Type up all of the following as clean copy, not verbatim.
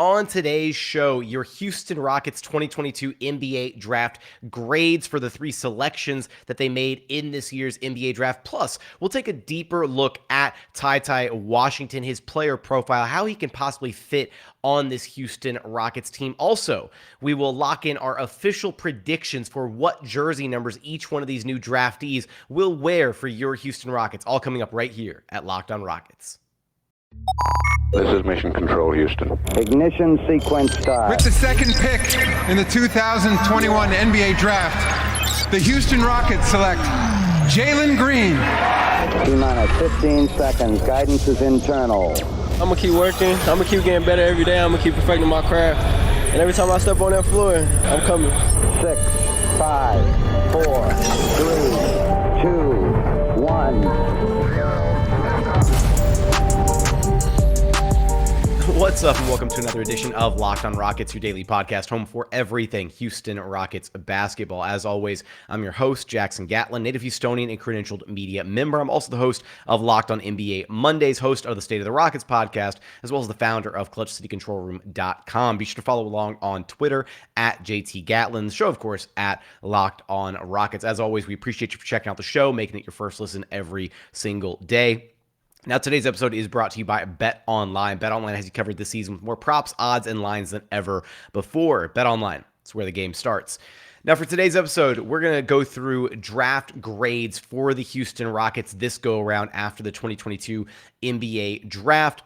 on today's show, your Houston Rockets 2022 NBA Draft grades for the 3 selections that they made in this year's NBA Draft. Plus, we'll take a deeper look at TyTy Washington, his player profile, how he can possibly fit on this Houston Rockets team. Also, we will lock in our official predictions for what jersey numbers each one of these new draftees will wear for your Houston Rockets, all coming up right here at Locked On Rockets. This is Mission Control, Houston. Ignition sequence start. With the second pick in the 2021 NBA Draft, the Houston Rockets select Jalen Green. T-minus 15 seconds. Guidance is internal. I'm going to keep working. I'm going to keep getting better every day. I'm going to keep perfecting my craft. And every time I step on that floor, I'm coming. 6, 5, 4, 3, 2, 1. What's up, and welcome to another edition of Locked On Rockets, your daily podcast, home for everything Houston Rockets basketball. As always, I'm your host, Jackson Gatlin, native Houstonian and credentialed media member. I'm also the host of Locked On NBA Mondays, host of the State of the Rockets podcast, as well as the founder of ClutchCityControlRoom.com. Be sure to follow along on Twitter at JT Gatlin, the show, of course, at Locked On Rockets. As always, we appreciate you for checking out the show, making it your first listen every single day. Now, today's episode is brought to you by BetOnline. BetOnline has you covered this season with more props, odds, and lines than ever before. BetOnline, it's where the game starts. Now, for today's episode, we're going to go through draft grades for the Houston Rockets this go-around after the 2022 NBA Draft.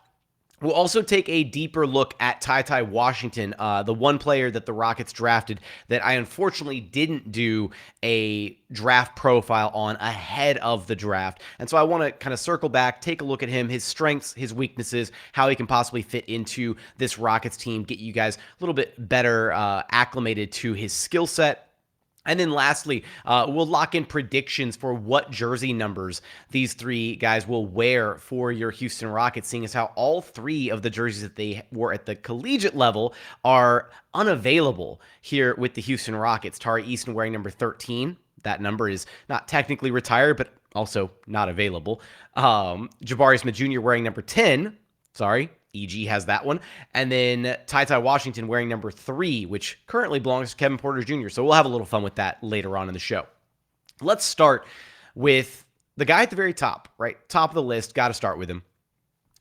We'll also take a deeper look at TyTy Washington, the one player that the Rockets drafted that I unfortunately didn't do a draft profile on ahead of the draft. And so I want to kind of circle back, take a look at him, his strengths, his weaknesses, how he can possibly fit into this Rockets team, get you guys a little bit better acclimated to his skill set. And then lastly, we'll lock in predictions for what jersey numbers these 3 guys will wear for your Houston Rockets, seeing as how all 3 of the jerseys that they wore at the collegiate level are unavailable here with the Houston Rockets. Tari Eason wearing number 13. That number is not technically retired, but also not available. Jabari Smith Jr. wearing number 10. Sorry. EG has that one. And then TyTy Washington wearing number 3, which currently belongs to Kevin Porter Jr. So we'll have a little fun with that later on in the show. Let's start with the guy at the very top, right? Top of the list. Got to start with him.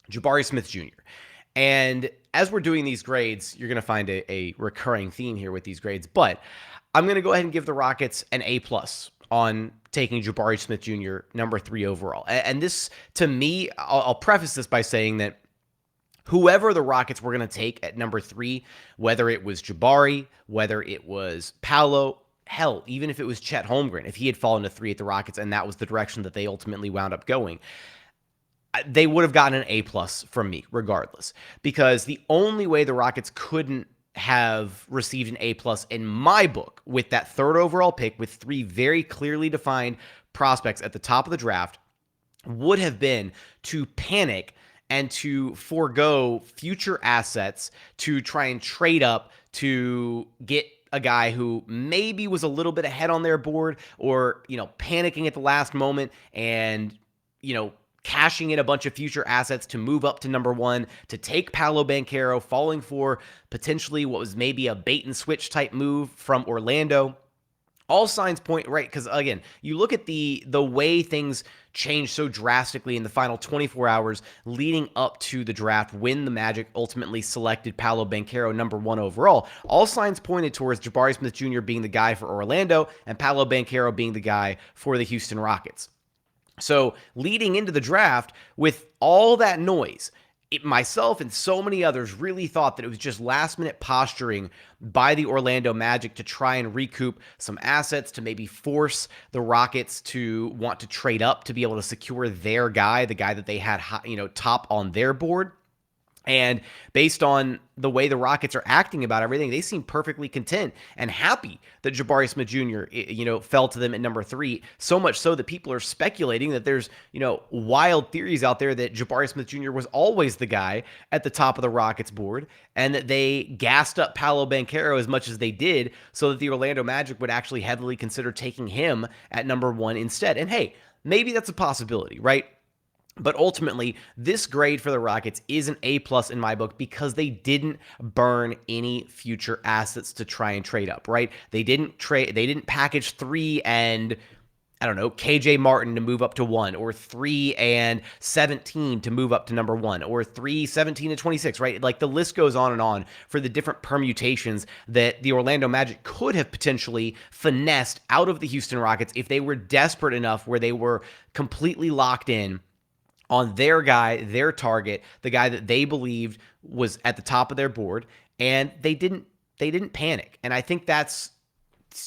Jabari Smith Jr. And as we're doing these grades, you're going to find a recurring theme here with these grades. But I'm going to go ahead and give the Rockets an A+ on taking Jabari Smith Jr. number 3 overall. And this, to me, I'll preface this by saying that whoever the Rockets were going to take at number 3, whether it was Jabari, whether it was Paolo, hell, even if it was Chet Holmgren, if he had fallen to 3 at the Rockets and that was the direction that they ultimately wound up going, they would have gotten an A+ from me regardless. Because the only way the Rockets couldn't have received an A+ in my book with that 3rd overall pick with 3 very clearly defined prospects at the top of the draft would have been to panic and to forego future assets to try and trade up to get a guy who maybe was a little bit ahead on their board or, panicking at the last moment and, cashing in a bunch of future assets to move up to number 1, to take Paolo Banchero, falling for potentially what was maybe a bait and switch type move from Orlando. All signs point right, because again, you look at the way things changed so drastically in the final 24 hours leading up to the draft when the Magic ultimately selected Paolo Banchero number 1 overall. All signs pointed towards Jabari Smith Jr. being the guy for Orlando and Paolo Banchero being the guy for the Houston Rockets. So leading into the draft, with all that noise, myself and so many others really thought that it was just last-minute posturing by the Orlando Magic to try and recoup some assets, to maybe force the Rockets to want to trade up to be able to secure their guy, the guy that they had, top on their board. And based on the way the Rockets are acting about everything, they seem perfectly content and happy that Jabari Smith Jr., fell to them at number 3. So much so that people are speculating that there's, wild theories out there that Jabari Smith Jr. was always the guy at the top of the Rockets board and that they gassed up Paolo Banchero as much as they did so that the Orlando Magic would actually heavily consider taking him at number 1 instead. And hey, maybe that's a possibility, right? But ultimately, this grade for the Rockets is an A plus in my book because they didn't burn any future assets to try and trade up, right? They didn't package 3 and I don't know, KJ Martin to move up to 1, or 3 and 17 to move up to number 1, or 3, 17 to 26, right? Like the list goes on and on for the different permutations that the Orlando Magic could have potentially finessed out of the Houston Rockets if they were desperate enough where they were completely locked in on their guy, their target, the guy that they believed was at the top of their board, and they didn't panic. And I think that's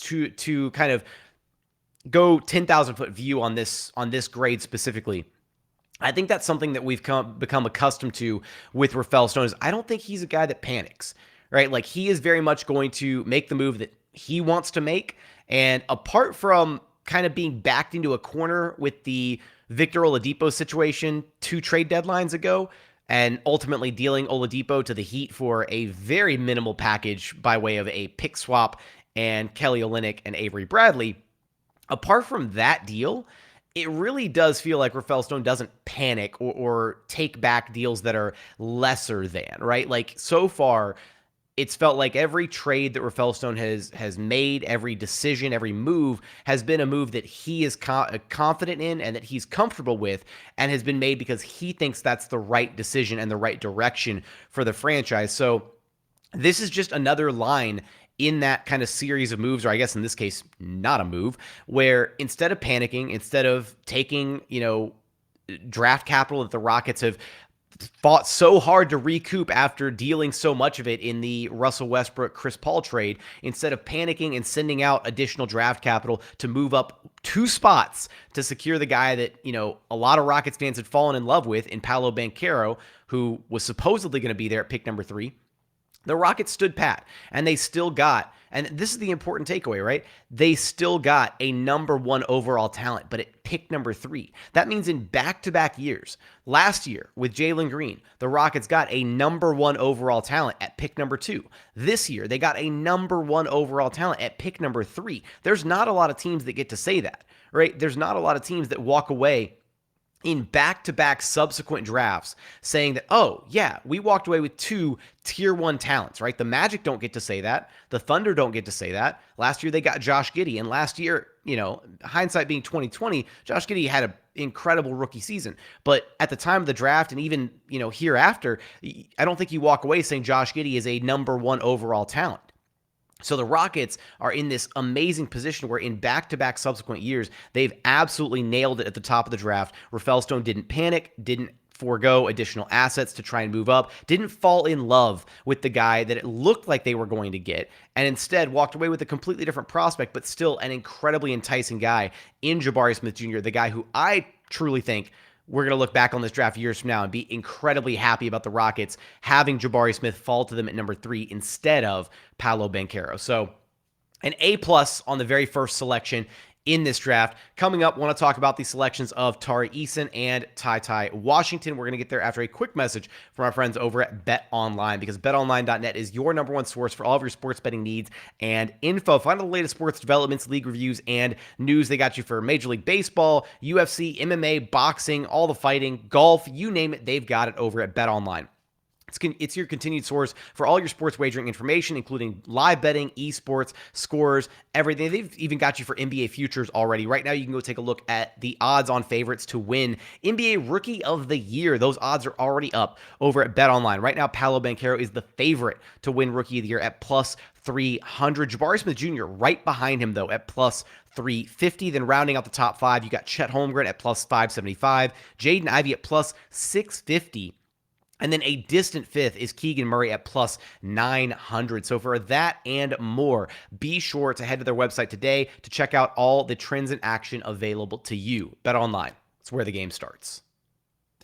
to kind of go 10,000 foot view on this grade specifically. I think that's something that we've become accustomed to with Rafael Stone. Is I don't think he's a guy that panics, right? Like he is very much going to make the move that he wants to make. And apart from kind of being backed into a corner with the Victor Oladipo situation 2 trade deadlines ago, and ultimately dealing Oladipo to the Heat for a very minimal package by way of a pick swap and Kelly Olynyk and Avery Bradley. Apart from that deal, it really does feel like Rafael Stone doesn't panic or take back deals that are lesser than, right? Like so far, it's felt like every trade that Rafael Stone has made, every decision, every move has been a move that he is confident in and that he's comfortable with, and has been made because he thinks that's the right decision and the right direction for the franchise. So this is just another line in that kind of series of moves, or I guess in this case, not a move, where instead of panicking, instead of taking, draft capital that the Rockets have fought so hard to recoup after dealing so much of it in the Russell Westbrook, Chris Paul trade, instead of panicking and sending out additional draft capital to move up 2 spots to secure the guy that, a lot of Rockets fans had fallen in love with in Paolo Banchero, who was supposedly going to be there at pick number 3. The Rockets stood pat, and they still got, and this is the important takeaway, right? They still got a number 1 overall talent, but at pick number 3. That means in back-to-back years, last year with Jalen Green, the Rockets got a number 1 overall talent at pick number 2. This year, they got a number 1 overall talent at pick number 3. There's not a lot of teams that get to say that, right? There's not a lot of teams that walk away in back-to-back subsequent drafts saying that, oh, yeah, we walked away with 2 tier 1 talents, right? The Magic don't get to say that. The Thunder don't get to say that. Last year, they got Josh Giddey. And last year, hindsight being 2020, Josh Giddey had an incredible rookie season. But at the time of the draft and even, hereafter, I don't think you walk away saying Josh Giddey is a number 1 overall talent. So the Rockets are in this amazing position where in back-to-back subsequent years, they've absolutely nailed it at the top of the draft. Rafael Stone didn't panic, didn't forego additional assets to try and move up, didn't fall in love with the guy that it looked like they were going to get, and instead walked away with a completely different prospect, but still an incredibly enticing guy in Jabari Smith Jr., the guy who I truly think we're going to look back on this draft years from now and be incredibly happy about the Rockets having Jabari Smith fall to them at number 3 instead of Paolo Banchero. So an A+ on the very first selection in this draft. Coming up, want to talk about the selections of Tari Eason and TyTy Washington. We're going to get there after a quick message from our friends over at BetOnline, because BetOnline.net is your number 1 source for all of your sports betting needs and info. Find all the latest sports developments, league reviews, and news. They got you for Major League Baseball, UFC, MMA, boxing, all the fighting, golf, you name it, they've got it over at BetOnline. It's your continued source for all your sports wagering information, including live betting, esports, scores, everything. They've even got you for NBA futures already. Right now, you can go take a look at the odds-on favorites to win NBA Rookie of the Year. Those odds are already up over at BetOnline. Right now, Paolo Banchero is the favorite to win Rookie of the Year at plus 300. Jabari Smith Jr. right behind him, though, at plus 350. Then rounding out the top 5, you got Chet Holmgren at plus 575, Jaden Ivey at plus 650. And then a distant 5th is Keegan Murray at plus 900. So for that and more, be sure to head to their website today to check out all the trends and action available to you. BetOnline, it's where the game starts.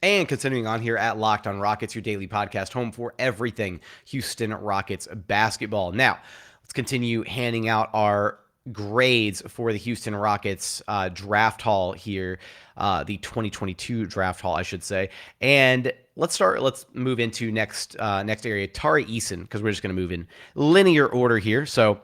And continuing on here at Locked on Rockets, your daily podcast home for everything Houston Rockets basketball. Now, let's continue handing out our grades for the Houston Rockets draft haul here, the 2022 draft haul, I should say. And let's move into next area, Tari Eason, because we're just going to move in linear order here. So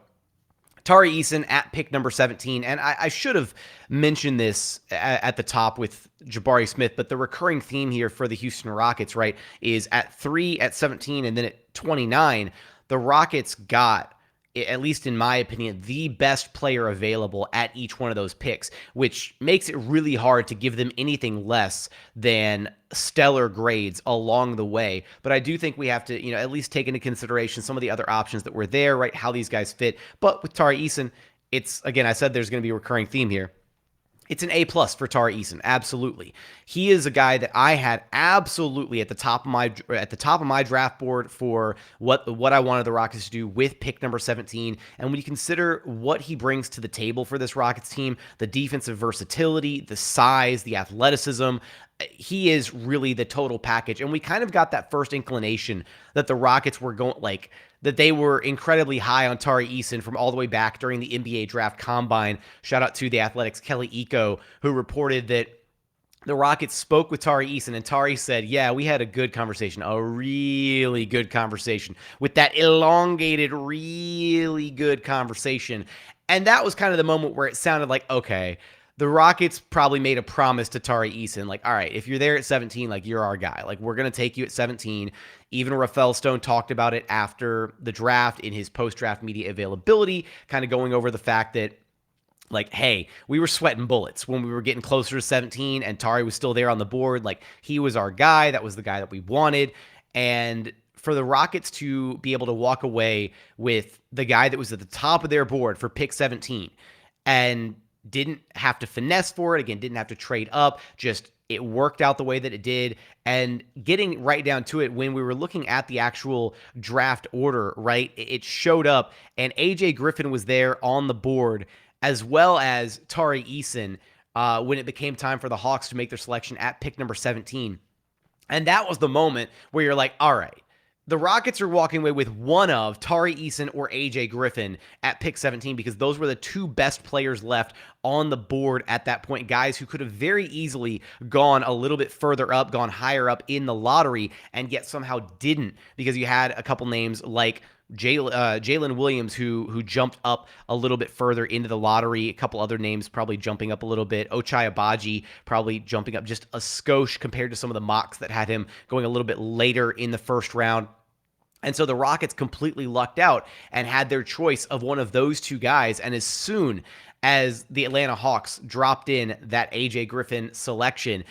Tari Eason at pick number 17. And I should have mentioned this at the top with Jabari Smith, but the recurring theme here for the Houston Rockets, right, is at 3, at 17, and then at 29, the Rockets got, at least in my opinion, the best player available at each one of those picks, which makes it really hard to give them anything less than stellar grades along the way. But I do think we have to, at least take into consideration some of the other options that were there, right? How these guys fit. But with Tari Eason, it's, again, I said there's going to be a recurring theme here. It's an A+ for Tari Eason, absolutely. He is a guy that I had absolutely at the top of my draft board for what I wanted the Rockets to do with pick number 17. And when you consider what he brings to the table for this Rockets team, the defensive versatility, the size, the athleticism, he is really the total package. And we kind of got that first inclination that the Rockets were going, that they were incredibly high on Tari Eason from all the way back during the NBA draft combine. Shout out to the Athletics' Kelly Eco, who reported that the Rockets spoke with Tari Eason, and Tari said, yeah, we had a good conversation, a really good conversation, with that elongated, really good conversation. And that was kind of the moment where it sounded like, okay, the Rockets probably made a promise to Tari Eason, all right, if you're there at 17, you're our guy. We're going to take you at 17. Even Rafael Stone talked about it after the draft in his post-draft media availability, kind of going over the fact that, hey, we were sweating bullets when we were getting closer to 17 and Tari was still there on the board. He was our guy. That was the guy that we wanted. And for the Rockets to be able to walk away with the guy that was at the top of their board for pick 17 and didn't have to finesse for it, again, didn't have to trade up, just it worked out the way that it did. And getting right down to it, when we were looking at the actual draft order, right, it showed up, and AJ Griffin was there on the board, as well as Tari Eason, when it became time for the Hawks to make their selection at pick number 17. And that was the moment where you're like, all right, the Rockets are walking away with one of Tari Eason or AJ Griffin at pick 17, because those were the two best players left on the board at that point, guys who could have very easily gone a little bit further up, gone higher up in the lottery, and yet somehow didn't, because you had a couple names like Jalen Williams, who jumped up a little bit further into the lottery. A couple other names probably jumping up a little bit. Ochai Agbaji probably jumping up just a skosh compared to some of the mocks that had him going a little bit later in the first round. And so the Rockets completely lucked out and had their choice of one of those two guys. And as soon as the Atlanta Hawks dropped in that AJ Griffin selection,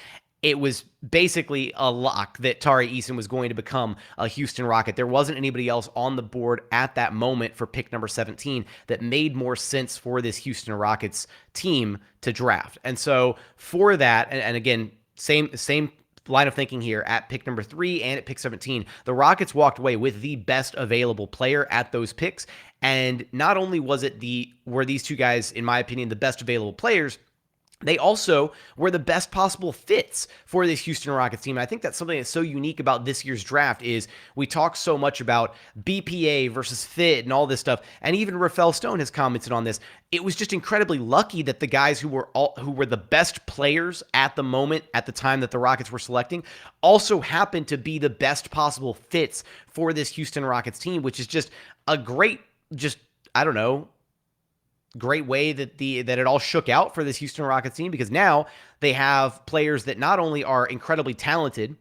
it was basically a lock that Tari Eason was going to become a Houston Rocket. There wasn't anybody else on the board at that moment for pick number 17 that made more sense for this Houston Rockets team to draft. And so for that, and again, same line of thinking here at pick number 3 and at pick 17, the Rockets walked away with the best available player at those picks. And not only were these two guys, in my opinion, the best available players, they also were the best possible fits for this Houston Rockets team. And I think that's something that's so unique about this year's draft is we talk so much about BPA versus fit and all this stuff. And even Rafael Stone has commented on this. It was just incredibly lucky that the guys who were the best players at the moment, at the time that the Rockets were selecting, also happened to be the best possible fits for this Houston Rockets team, which is just a great, great way that it all shook out for this Houston Rockets team, because now they have players that not only are incredibly talented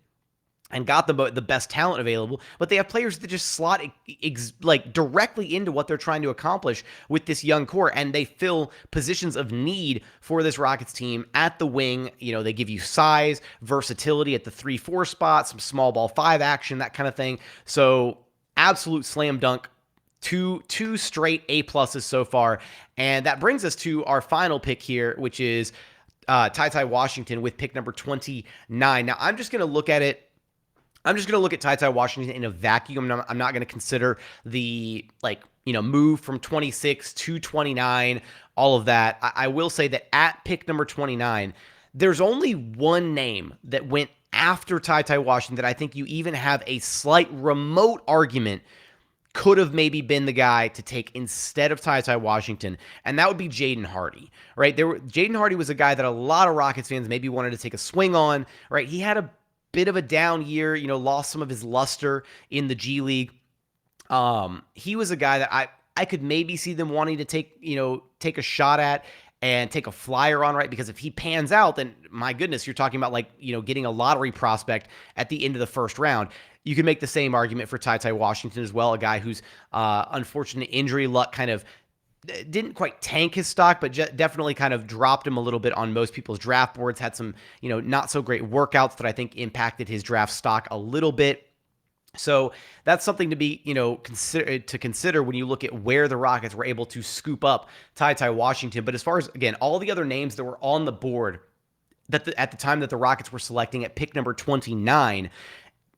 and got the best talent available, but they have players that just slot directly into what they're trying to accomplish with this young core, and they fill positions of need for this Rockets team at the wing. They give you size, versatility at the 3-4 spot, some small ball 5 action, that kind of thing. So absolute slam dunk. Two straight A+ so far. And that brings us to our final pick here, which is TyTy Washington with pick number 29. Now, I'm just going to look at it. I'm just going to look at TyTy Washington in a vacuum. I'm not going to consider the move from 26 to 29, all of that. I will say that at pick number 29, there's only one name that went after TyTy Washington that I think you even have a slight remote argument could have maybe been the guy to take instead of TyTy Washington, and that would be Jaden Hardy, right? Jaden Hardy was a guy that a lot of Rockets fans maybe wanted to take a swing on, right? He had a bit of a down year, lost some of his luster in the G League. He was a guy that I could maybe see them wanting to take a shot at and take a flyer on, right? Because if he pans out, then my goodness, you're talking about getting a lottery prospect at the end of the first round. You can make the same argument for TyTy Washington as well, a guy whose unfortunate injury luck kind of didn't quite tank his stock, but definitely kind of dropped him a little bit on most people's draft boards. Had some, not so great workouts that I think impacted his draft stock a little bit. So that's something to be, consider when you look at where the Rockets were able to scoop up TyTy Washington. But as far as, again, all the other names that were on the board at the time that the Rockets were selecting at pick number 29,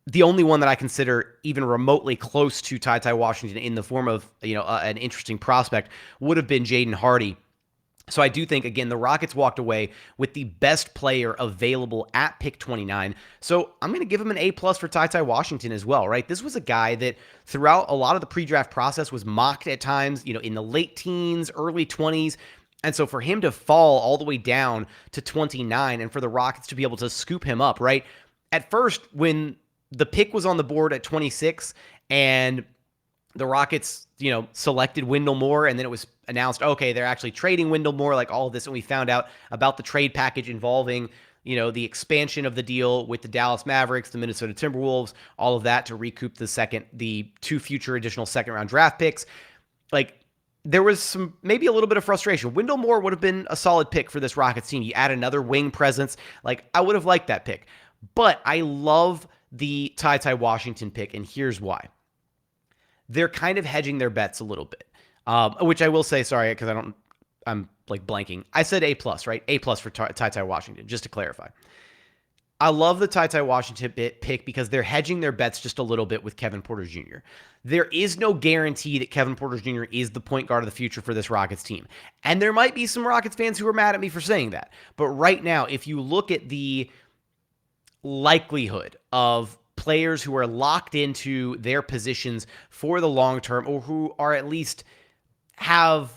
the only one that I consider even remotely close to TyTy Washington in the form of, an interesting prospect would have been Jaden Hardy. So I do think, again, the Rockets walked away with the best player available at pick 29. So I'm going to give him an A+ for TyTy Washington as well, right? This was a guy that throughout a lot of the pre-draft process was mocked at times, in the late teens, early 20s. And so for him to fall all the way down to 29 and for the Rockets to be able to scoop him up, right? At first, when the pick was on the board at 26 and the Rockets, selected Wendell Moore, and then it was announced, okay, they're actually trading Wendell Moore, like all of this. And we found out about the trade package involving, the expansion of the deal with the Dallas Mavericks, the Minnesota Timberwolves, all of that to recoup the 2 future additional second-round draft picks. Like, there was maybe a little bit of frustration. Wendell Moore would have been a solid pick for this Rockets team. You add another wing presence. Like, I would have liked that pick. But I love the TyTy Washington pick, and here's why. They're kind of hedging their bets a little bit, which I will say, sorry, because I'm blanking. I said A+, right? A+ for TyTy Washington, just to clarify. I love the TyTy Washington pick because they're hedging their bets just a little bit with Kevin Porter Jr. There is no guarantee that Kevin Porter Jr. is the point guard of the future for this Rockets team. And there might be some Rockets fans who are mad at me for saying that. But right now, if you look at the likelihood of players who are locked into their positions for the long term, or who are at least have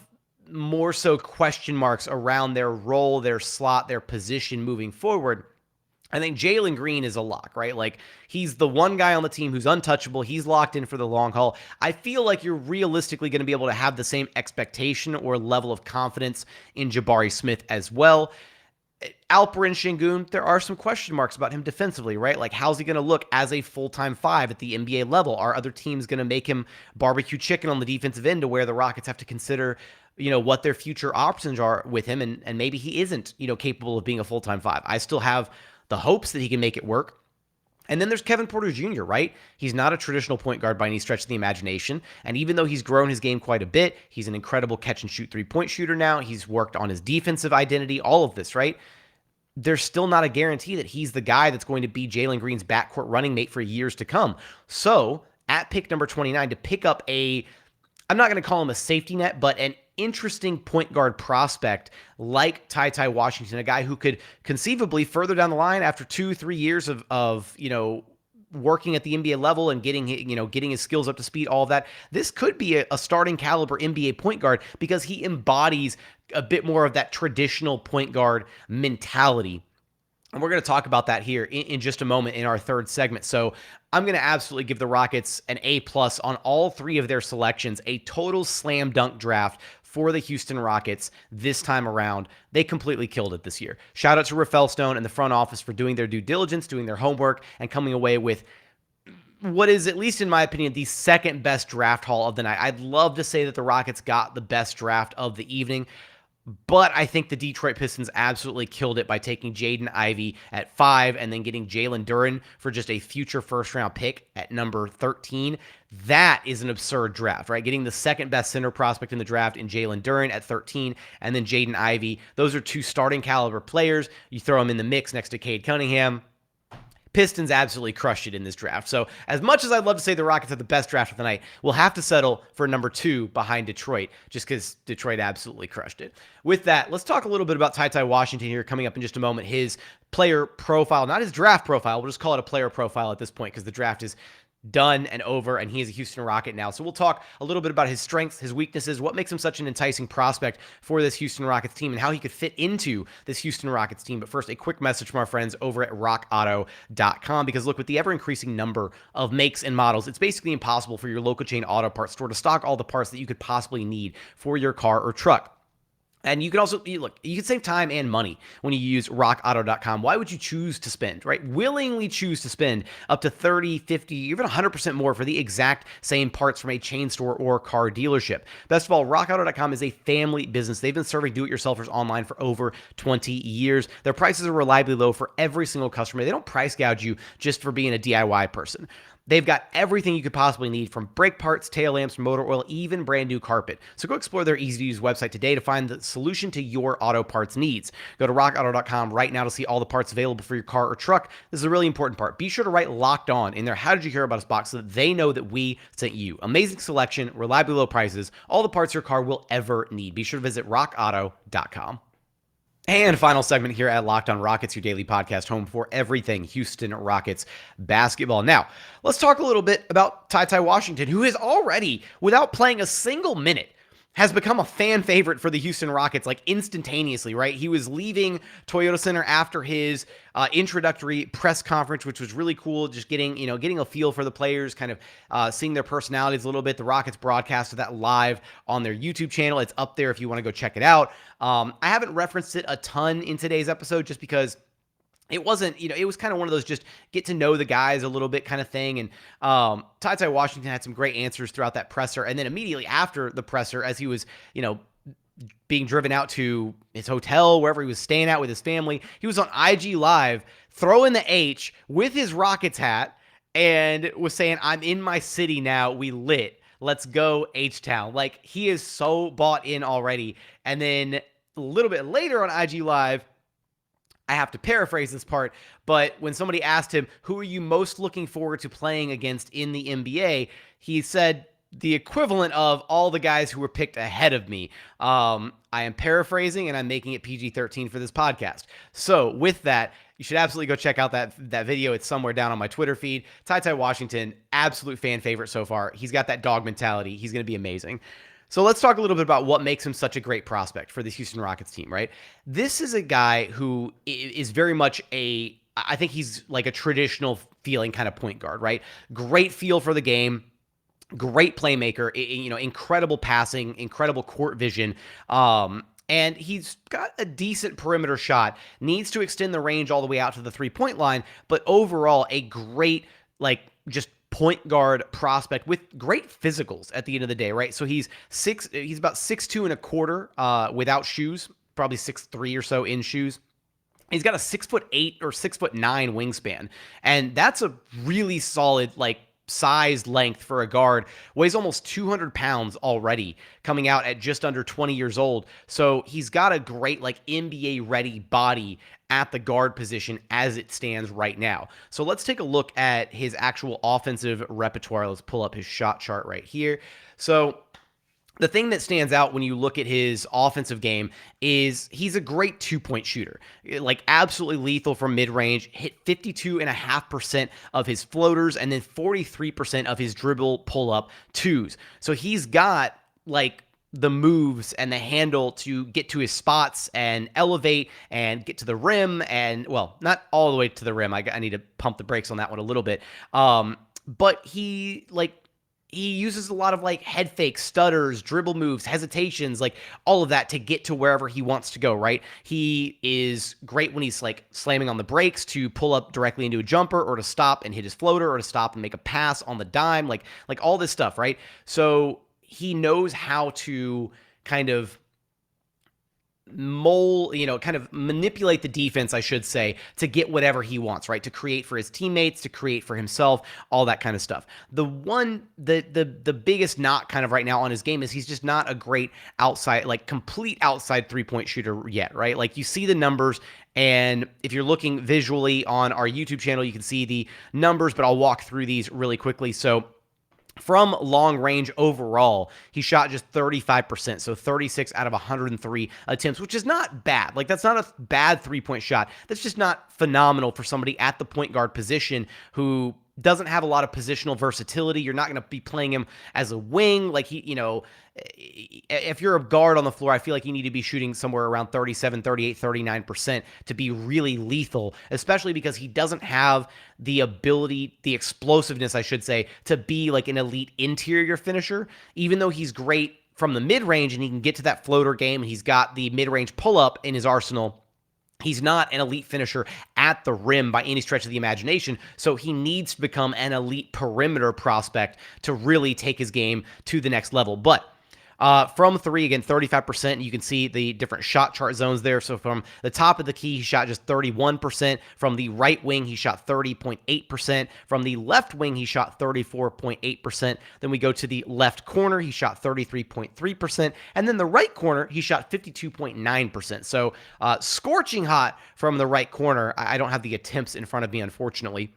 more so question marks around their role, their slot, their position moving forward, I think Jalen Green is a lock, right? Like, he's the one guy on the team who's untouchable. He's locked in for the long haul. I feel like you're realistically going to be able to have the same expectation or level of confidence in Jabari Smith as well. Alperen Sengun, there are some question marks about him defensively, right? Like, how's he going to look as a full-time 5 at the NBA level? Are other teams going to make him barbecue chicken on the defensive end to where the Rockets have to consider, what their future options are with him? And maybe he isn't, capable of being a full-time 5. I still have the hopes that he can make it work. And then there's Kevin Porter Jr., right? He's not a traditional point guard by any stretch of the imagination. And even though he's grown his game quite a bit, he's an incredible catch-and-shoot three-point shooter now. He's worked on his defensive identity, all of this, right? There's still not a guarantee that he's the guy that's going to be Jalen Green's backcourt running mate for years to come. So at pick number 29, to pick up I'm not going to call him a safety net, but an interesting point guard prospect like TyTy Washington, a guy who could conceivably further down the line after 2-3 years of working at the NBA level and getting his skills up to speed, all of that. This could be a starting caliber NBA point guard because he embodies a bit more of that traditional point guard mentality. And we're going to talk about that here in just a moment in our third segment. So I'm going to absolutely give the Rockets an A+ on all 3 of their selections, a total slam dunk draft for the Houston Rockets this time around. They completely killed it this year. Shout out to Rafael Stone and the front office for doing their due diligence, doing their homework, and coming away with what is, at least in my opinion, the second best draft haul of the night. I'd love to say that the Rockets got the best draft of the evening, but I think the Detroit Pistons absolutely killed it by taking Jaden Ivey at 5 and then getting Jalen Duren for just a future first-round pick at number 13. That is an absurd draft, right? Getting the second best center prospect in the draft in Jalen Duren at 13 and then Jaden Ivey. Those are 2 starting caliber players. You throw them in the mix next to Cade Cunningham. Pistons absolutely crushed it in this draft. So as much as I'd love to say the Rockets have the best draft of the night, we'll have to settle for number 2 behind Detroit, just because Detroit absolutely crushed it. With that, let's talk a little bit about TyTy Washington here coming up in just a moment. His player profile, not his draft profile, we'll just call it a player profile at this point because the draft is done and over, and he is a Houston Rocket now. So we'll talk a little bit about his strengths, his weaknesses, what makes him such an enticing prospect for this Houston Rockets team, and how he could fit into this Houston Rockets team. But first, a quick message from our friends over at rockauto.com, because look, with the ever-increasing number of makes and models, it's basically impossible for your local chain auto parts store to stock all the parts that you could possibly need for your car or truck. And you can also, look, you can save time and money when you use rockauto.com. Why would you choose to spend, right? Willingly choose to spend up to 30, 50, even 100% more for the exact same parts from a chain store or car dealership. Best of all, rockauto.com is a family business. They've been serving do-it-yourselfers online for over 20 years. Their prices are reliably low for every single customer. They don't price gouge you just for being a DIY person. They've got everything you could possibly need, from brake parts, tail lamps, motor oil, even brand new carpet. So go explore their easy-to-use website today to find the solution to your auto parts needs. Go to rockauto.com right now to see all the parts available for your car or truck. This is a really important part. Be sure to write "Locked On" in their "How did you hear about us" box so that they know that we sent you. Amazing selection, reliably low prices, all the parts your car will ever need. Be sure to visit rockauto.com. And final segment here at Locked On Rockets, your daily podcast home for everything Houston Rockets basketball. Now, let's talk a little bit about TyTy Washington, who has already, without playing a single minute, has become a fan favorite for the Houston Rockets, like instantaneously, right? He was leaving Toyota Center after his introductory press conference, which was really cool. Just getting a feel for the players, kind of seeing their personalities a little bit. The Rockets broadcasted that live on their YouTube channel. It's up there if you want to go check it out. I haven't referenced it a ton in today's episode just because it wasn't, it was kind of one of those just get to know the guys a little bit kind of thing. And TyTy Washington had some great answers throughout that presser. And then immediately after the presser, as he was, being driven out to his hotel, wherever he was staying at with his family, he was on IG Live throwing the H with his Rockets hat and was saying, "I'm in my city now. We lit. Let's go H-Town." Like, he is so bought in already. And then a little bit later on IG Live, I have to paraphrase this part, but when somebody asked him, "Who are you most looking forward to playing against in the NBA?" he said the equivalent of "all the guys who were picked ahead of me." I am paraphrasing, and I'm making it PG-13 for this podcast. So with that, you should absolutely go check out that video. It's somewhere down on my Twitter feed. TyTy Washington, absolute fan favorite so far. He's got that dog mentality. He's going to be amazing. So let's talk a little bit about what makes him such a great prospect for the Houston Rockets team, right? This is a guy who is very much I think he's like a traditional feeling kind of point guard, right? Great feel for the game, great playmaker, incredible passing, incredible court vision. And he's got a decent perimeter shot, needs to extend the range all the way out to the three-point line, but overall a great, just point guard prospect with great physicals at the end of the day, right? So he's about 6'2" and a quarter without shoes, probably 6'3" or so in shoes. He's got a 6'8" or 6'9" wingspan, and that's a really solid sized length for a guard. Weighs almost 200 pounds already, coming out at just under 20 years old. So he's got a great NBA ready body at the guard position as it stands right now. So let's take a look at his actual offensive repertoire. Let's pull up his shot chart right here. So the thing that stands out when you look at his offensive game is he's a great two-point shooter, absolutely lethal from mid-range, hit 52.5% of his floaters and then 43% of his dribble pull-up twos. So he's got the moves and the handle to get to his spots and elevate and get to the rim, and not all the way to the rim. I need to pump the brakes on that one a little bit. But he uses a lot of head fakes, stutters, dribble moves, hesitations, all of that to get to wherever he wants to go, right? He is great when he's slamming on the brakes to pull up directly into a jumper, or to stop and hit his floater, or to stop and make a pass on the dime, like all this stuff, right? So he knows how to kind of kind of manipulate the defense, I should say, to get whatever he wants, right? To create for his teammates, to create for himself, all that kind of stuff. The biggest knock kind of right now on his game is he's just not a great outside, complete outside three-point shooter yet, right? You see the numbers, and if you're looking visually on our YouTube channel, you can see the numbers, but I'll walk through these really quickly. So from long range overall, he shot just 35%, so 36 out of 103 attempts, which is not bad. That's not a bad three-point shot. That's just not phenomenal for somebody at the point guard position who doesn't have a lot of positional versatility. You're not going to be playing him as a wing. Like if you're a guard on the floor, I feel like you need to be shooting somewhere around 37, 38, 39% to be really lethal, especially because he doesn't have the ability, the explosiveness, I should say, to be like an elite interior finisher, even though he's great from the mid-range and he can get to that floater game and he's got the mid-range pull-up in his arsenal. He's not an elite finisher at the rim by any stretch of the imagination, so he needs to become an elite perimeter prospect to really take his game to the next level. But from three, again, 35%. You can see the different shot chart zones there. So from the top of the key, he shot just 31%. From the right wing, he shot 30.8%. From the left wing, he shot 34.8%. Then we go to the left corner, he shot 33.3%. And then the right corner, he shot 52.9%. So scorching hot from the right corner. I don't have the attempts in front of me, unfortunately.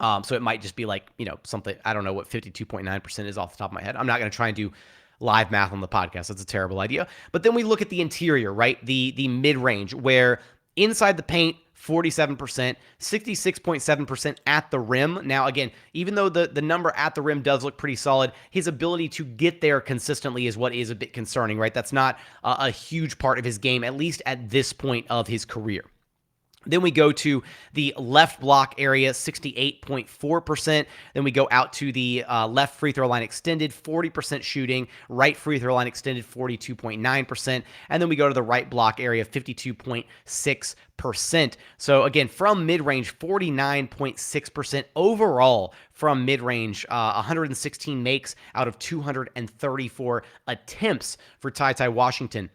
So it might just be like, something, I don't know what 52.9% is off the top of my head. I'm not going to try and do live math on the podcast. That's a terrible idea. But then we look at the interior, right? The mid-range, where inside the paint, 47%, 66.7% at the rim. Now, again, even though the number at the rim does look pretty solid, his ability to get there consistently is what is a bit concerning, right? That's not a huge part of his game, at least at this point of his career. Then we go to the left block area, 68.4%. Then we go out to the left free throw line extended, 40% shooting. Right free throw line extended, 42.9%. And then we go to the right block area, 52.6%. So again, from mid-range, 49.6% overall from mid-range, 116 makes out of 234 attempts for TyTy Washington.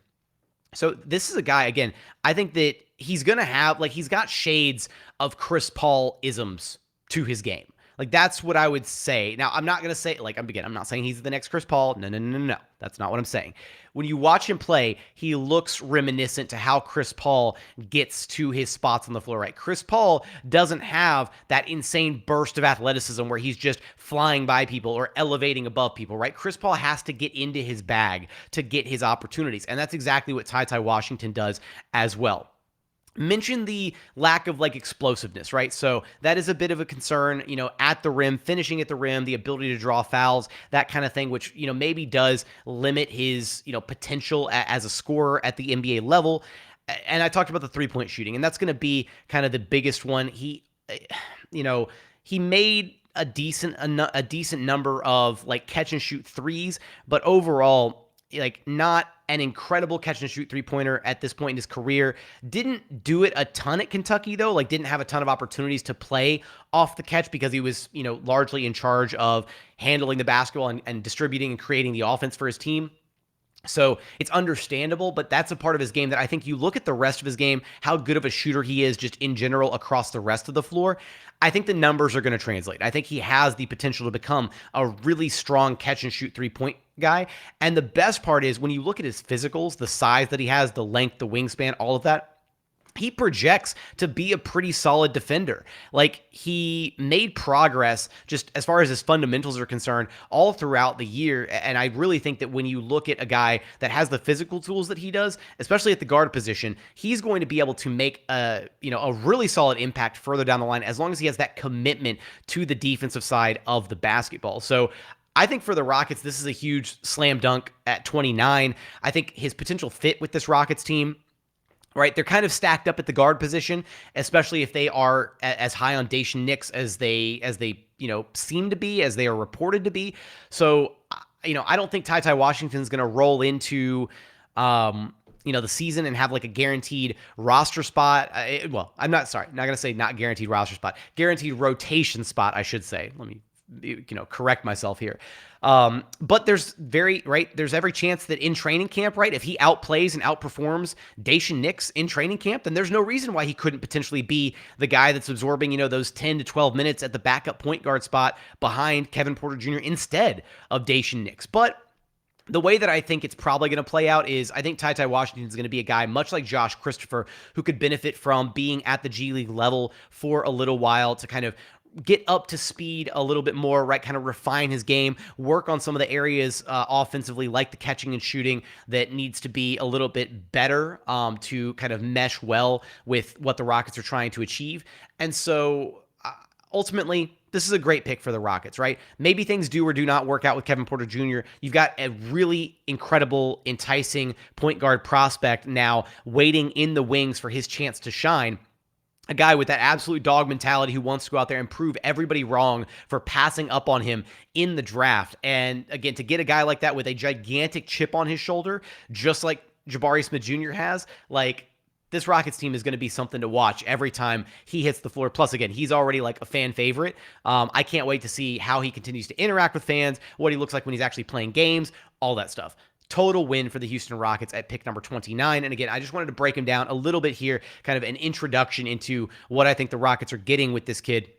So this is a guy, again, I think that he's going to have, he's got shades of Chris Paul isms to his game. That's what I would say. Now, I'm not going to say, I'm not saying he's the next Chris Paul. No. That's not what I'm saying. When you watch him play, he looks reminiscent to how Chris Paul gets to his spots on the floor, right? Chris Paul doesn't have that insane burst of athleticism where he's just flying by people or elevating above people, right? Chris Paul has to get into his bag to get his opportunities, and that's exactly what TyTy Washington does as well. Mention the lack of explosiveness, right? So that is a bit of a concern, at the rim, finishing at the rim, the ability to draw fouls, that kind of thing, which, maybe does limit his, potential as a scorer at the NBA level. And I talked about the three-point shooting, and that's going to be kind of the biggest one. He made a decent number of catch and shoot threes, but overall, not an incredible catch and shoot three-pointer at this point in his career. Didn't do it a ton at Kentucky, though. Didn't have a ton of opportunities to play off the catch because he was, largely in charge of handling the basketball and distributing and creating the offense for his team. So it's understandable, but that's a part of his game that I think you look at the rest of his game, how good of a shooter he is just in general across the rest of the floor. I think the numbers are going to translate. I think he has the potential to become a really strong catch and shoot three-point guy. And the best part is when you look at his physicals, the size that he has, the length, the wingspan, all of that, he projects to be a pretty solid defender. He made progress just as far as his fundamentals are concerned all throughout the year. And I really think that when you look at a guy that has the physical tools that he does, especially at the guard position, he's going to be able to make a really solid impact further down the line as long as he has that commitment to the defensive side of the basketball. So I think for the Rockets, this is a huge slam dunk at 29. I think his potential fit with this Rockets team, right? They're kind of stacked up at the guard position, especially if they are as high on Jae'Sean Nix as they seem to be, as they are reported to be. So, I don't think TyTy Washington is going to roll into, the season and have a guaranteed roster spot. I'm not going to say not guaranteed roster spot, guaranteed rotation spot, I should say. Let me correct myself here. But there's every chance that in training camp, right, if he outplays and outperforms Jae'Sean Nix in training camp, then there's no reason why he couldn't potentially be the guy that's absorbing, those 10 to 12 minutes at the backup point guard spot behind Kevin Porter Jr. instead of Jae'Sean Nix. But the way that I think it's probably going to play out is I think TyTy Washington is going to be a guy much like Josh Christopher who could benefit from being at the G League level for a little while to kind of get up to speed a little bit more, right? Kind of refine his game, work on some of the areas offensively, like the catching and shooting that needs to be a little bit better to kind of mesh well with what the Rockets are trying to achieve. And so ultimately, this is a great pick for the Rockets, right? Maybe things do or do not work out with Kevin Porter Jr. You've got a really incredible, enticing point guard prospect now waiting in the wings for his chance to shine. A guy with that absolute dog mentality who wants to go out there and prove everybody wrong for passing up on him in the draft. And again, to get a guy like that with a gigantic chip on his shoulder, just like Jabari Smith Jr. has, like, this Rockets team is going to be something to watch every time he hits the floor. Plus, again, he's already like a fan favorite. I can't wait to see how he continues to interact with fans, what he looks like when he's actually playing games, all that stuff. Total win for the Houston Rockets at pick number 29. And again, I just wanted to break him down a little bit here, kind of an introduction into what I think the Rockets are getting with this kid,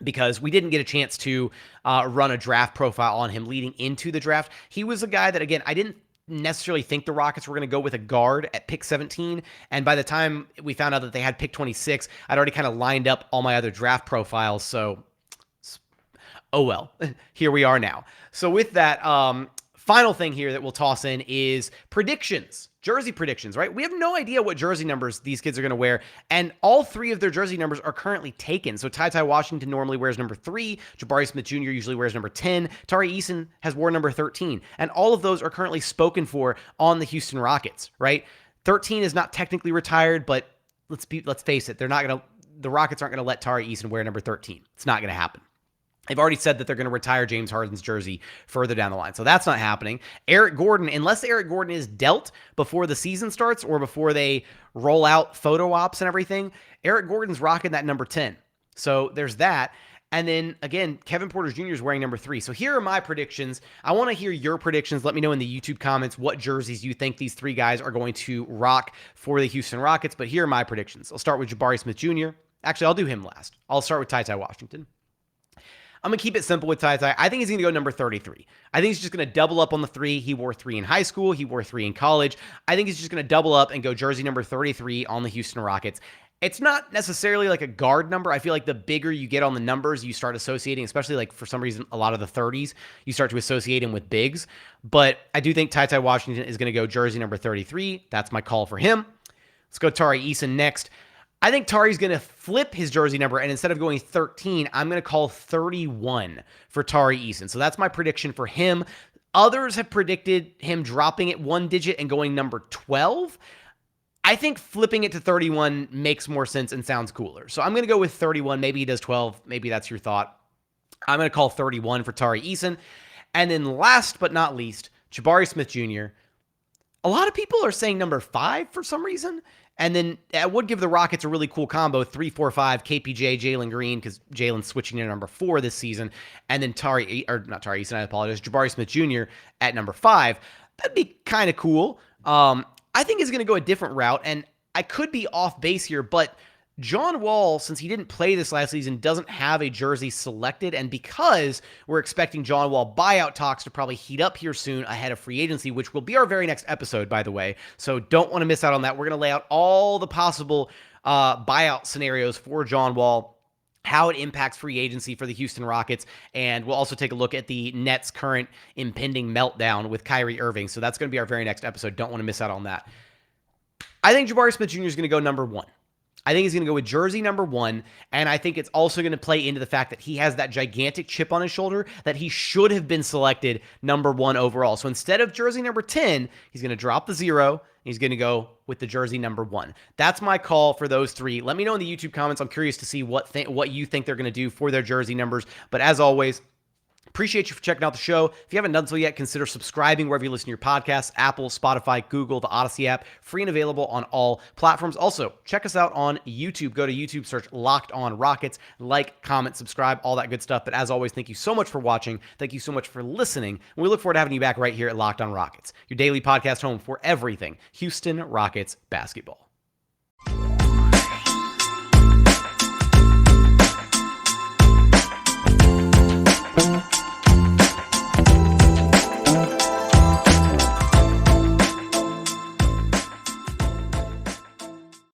because we didn't get a chance to run a draft profile on him leading into the draft. He was a guy that, again, I didn't necessarily think the Rockets were going to go with a guard at pick 17. And by the time we found out that they had pick 26, I'd already kind of lined up all my other draft profiles. So, oh well, here we are now. So with that, final thing here that we'll toss in is predictions, jersey predictions, right? We have no idea what jersey numbers these kids are going to wear, and all three of their jersey numbers are currently taken. So TyTy Washington normally wears number 3, Jabari Smith Jr. usually wears number 10, Tari Eason has worn number 13, and all of those are currently spoken for on the Houston Rockets, right? 13 is not technically retired, but let's face it, the Rockets aren't going to let Tari Eason wear number 13. It's not going to happen. They've already said that they're going to retire James Harden's jersey further down the line. So that's not happening. Eric Gordon, unless Eric Gordon is dealt before the season starts or before they roll out photo ops and everything, Eric Gordon's rocking that number 10. So there's that. And then, again, Kevin Porter Jr. is wearing number 3. So here are my predictions. I want to hear your predictions. Let me know in the YouTube comments what jerseys you think these 3 guys are going to rock for the Houston Rockets. But here are my predictions. I'll start with Jabari Smith Jr. Actually, I'll do him last. I'll start with TyTy Washington. I'm going to keep it simple with TyTy. I think he's going to go number 33. I think he's just going to double up on the 3. He wore 3 in high school. He wore 3 in college. I think he's just going to double up and go jersey number 33 on the Houston Rockets. It's not necessarily like a guard number. I feel like the bigger you get on the numbers, you start associating, especially like for some reason, a lot of the 30s, you start to associate him with bigs. But I do think TyTy Washington is going to go jersey number 33. That's my call for him. Let's go Tari Eason next. I think Tari's going to flip his jersey number, and instead of going 13, I'm going to call 31 for Tari Eason. So that's my prediction for him. Others have predicted him dropping it 1 digit and going number 12. I think flipping it to 31 makes more sense and sounds cooler. So I'm going to go with 31. Maybe he does 12. Maybe that's your thought. I'm going to call 31 for Tari Eason. And then last but not least, Jabari Smith Jr. A lot of people are saying number 5 for some reason. And then that would give the Rockets a really cool combo, 3-4-5, KPJ, Jalen Green, because Jalen's switching to number 4 this season. And then Jabari Smith Jr. at number 5. That'd be kind of cool. I think he's going to go a different route, and I could be off base here, but John Wall, since he didn't play this last season, doesn't have a jersey selected, and because we're expecting John Wall buyout talks to probably heat up here soon ahead of free agency, which will be our very next episode, by the way, so don't want to miss out on that. We're going to lay out all the possible buyout scenarios for John Wall, how it impacts free agency for the Houston Rockets, and we'll also take a look at the Nets' current impending meltdown with Kyrie Irving, so that's going to be our very next episode. Don't want to miss out on that. I think Jabari Smith Jr. is going to go number 1. I think he's going to go with jersey number 1, and I think it's also going to play into the fact that he has that gigantic chip on his shoulder that he should have been selected number 1 overall. So instead of jersey number 10, he's going to drop the 0, and he's going to go with the jersey number 1. That's my call for those 3. Let me know in the YouTube comments. I'm curious to see what you think they're going to do for their jersey numbers. But as always, appreciate you for checking out the show. If you haven't done so yet, consider subscribing wherever you listen to your podcasts, Apple, Spotify, Google, the Odyssey app, free and available on all platforms. Also, check us out on YouTube. Go to YouTube, search Locked On Rockets, like, comment, subscribe, all that good stuff. But as always, thank you so much for watching. Thank you so much for listening. And we look forward to having you back right here at Locked On Rockets, your daily podcast home for everything Houston Rockets basketball.